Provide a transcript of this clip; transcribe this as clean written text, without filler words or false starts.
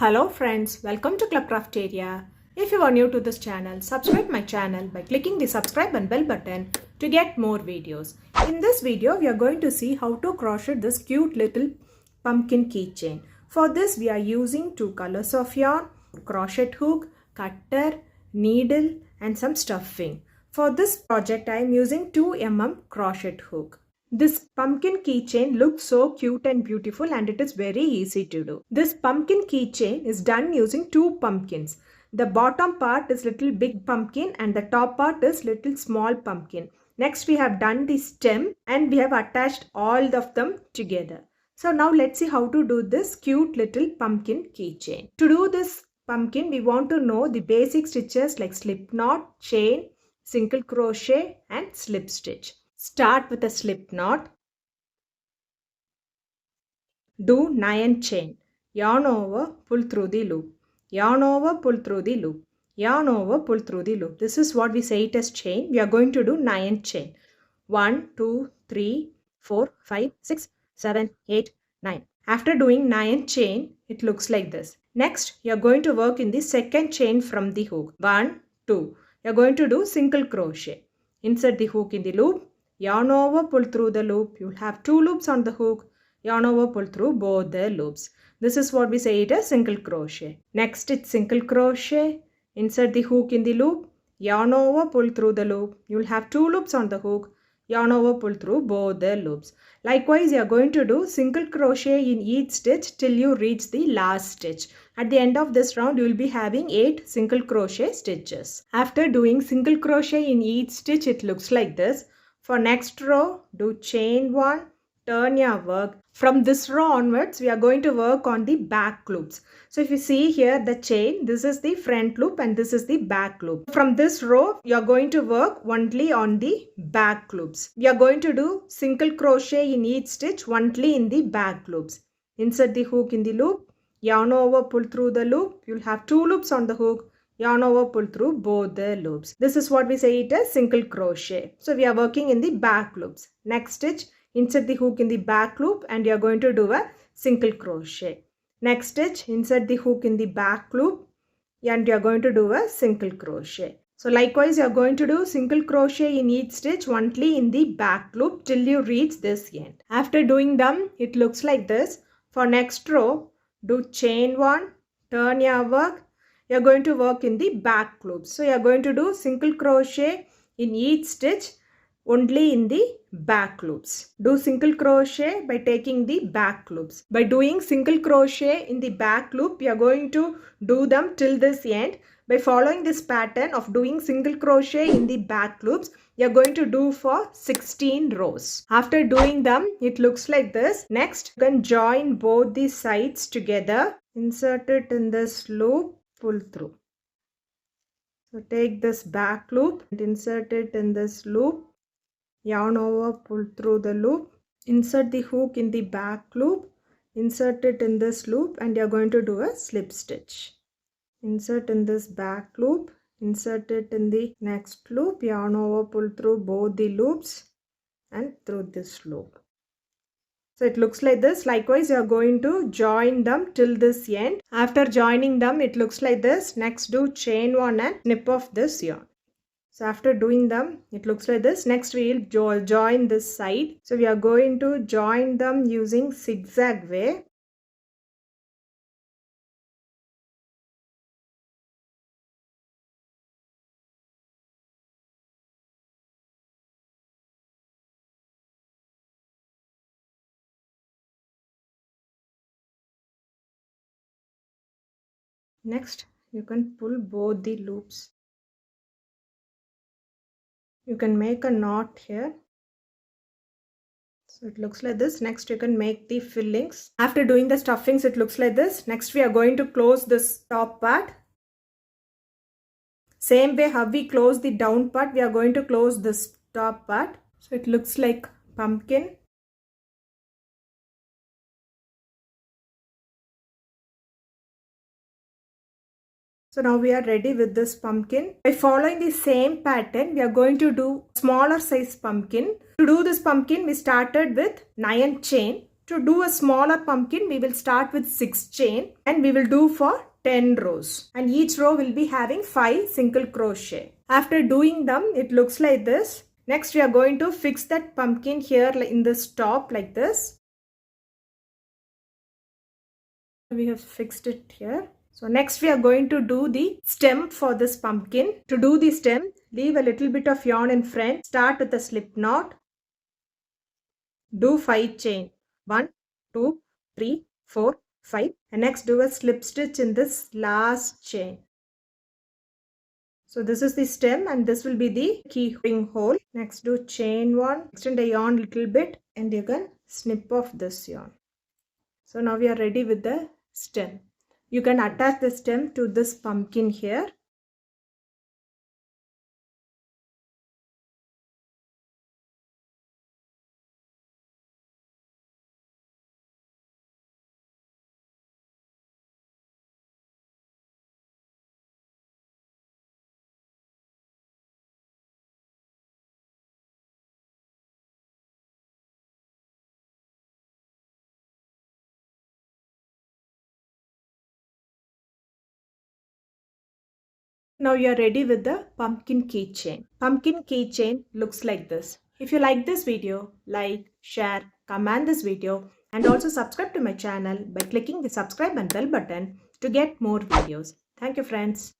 Hello friends, welcome to Club Crafteria. If you are new to this channel, subscribe my channel by clicking the subscribe and bell button to get more videos. In this video, we are going to see how to crochet this cute little pumpkin keychain. For this, we are using two colors of yarn, crochet hook, cutter, needle and some stuffing. For this project, I am using 2 mm crochet hook. This pumpkin keychain looks so cute and beautiful and it is very easy to do. This pumpkin keychain is done using two pumpkins. The bottom part is little big pumpkin and the top part is little small pumpkin. Next we have done the stem and we have attached all of them together. So now let's see how to do this cute little pumpkin keychain. To do this pumpkin we want to know the basic stitches like slip knot, chain, single crochet and slip stitch. Start with a slip knot. Do 9 chain. Yarn over, pull through the loop. Yarn over, pull through the loop. Yarn over, pull through the loop. This is what we say it as chain. We are going to do 9 chain. 1, 2, 3, 4, 5, 6, 7, 8, 9. After doing 9 chain, it looks like this. Next, you are going to work in the second chain from the hook. 1, 2. You are going to do single crochet. Insert the hook in the loop. Yarn over, pull through the loop. You'll have 2 loops on the hook. Yarn over, pull through both the loops. This is what we say it as single crochet. Next it's single crochet. Insert the hook in the loop. Yarn over, pull through the loop. You'll have 2 loops on the hook. Yarn over, pull through both the loops. Likewise, you are going to do single crochet in each stitch till you reach the last stitch. At the end of this round, you will be having 8 single crochet stitches. After doing single crochet in each stitch, it looks like this. For next row, do chain 1, turn your work. From this row onwards, we are going to work on the back loops. So if you see here the chain, this is the front loop and this is the back loop. From this row, you are going to work only on the back loops. We are going to do single crochet in each stitch only in the back loops. Insert the hook in the loop, yarn over, pull through the loop. You'll have 2 loops on the hook. Yarn over, pull through both the loops. This is what we say it as single crochet. So we are working in the back loops. Next stitch, insert the hook in the back loop and you are going to do a single crochet. Next stitch, insert the hook in the back loop and you are going to do a single crochet. So likewise, you are going to do single crochet in each stitch only in the back loop till you reach this end. After doing them, it looks like this. For next row, do chain 1, turn your work. You are going to work in the back loop. So you are going to do single crochet in each stitch only in the back loops. Do single crochet by taking the back loops. By doing single crochet in the back loop, you are going to do them till this end. By following this pattern of doing single crochet in the back loops, you are going to do for 16 rows. After doing them, it looks like this. Next, you can join both the sides together. Insert it in this loop. Pull through. So take this back loop and insert it in this loop. Yarn over, pull through the loop. Insert the hook in the back loop. Insert it in this loop and you're going to do a slip stitch. Insert in this back loop. Insert it in the next loop. Yarn over, pull through both the loops and through this loop. So it looks like this. Likewise, you are going to join them till this end. After joining them, it looks like this. Next, do chain 1 and snip off this yarn. So after doing them, it looks like this. Next, we will join this side. So we are going to join them using zigzag way. Next, you can pull both the loops. You can make a knot here. So it looks like this. Next, you can make the fillings. After doing the stuffings, it looks like this. Next, we are going to close this top part. Same way how we close the down part, we are going to close this top part. So it looks like pumpkin. So now we are ready with this pumpkin. By following the same pattern, we are going to do smaller size pumpkin. To do this pumpkin, we started with 9 chain. To do a smaller pumpkin, we will start with 6 chain and we will do for 10 rows. And each row will be having 5 single crochet. After doing them, it looks like this. Next, we are going to fix that pumpkin here in this top like this. We have fixed it here. So next we are going to do the stem for this pumpkin. To do the stem, leave a little bit of yarn in front. Start with a slip knot. Do 5 chain. 1, 2, 3, 4, 5. And next do a slip stitch in this last chain. So this is the stem and this will be the key ring hole. Next do chain 1. Extend the yarn little bit and you can snip off this yarn. So now we are ready with the stem. You can attach the stem to this pumpkin here. Now you are ready with the pumpkin keychain. Pumpkin keychain looks like this. If you like this video, like, share, comment this video and also subscribe to my channel by clicking the subscribe and bell button to get more videos. Thank you friends.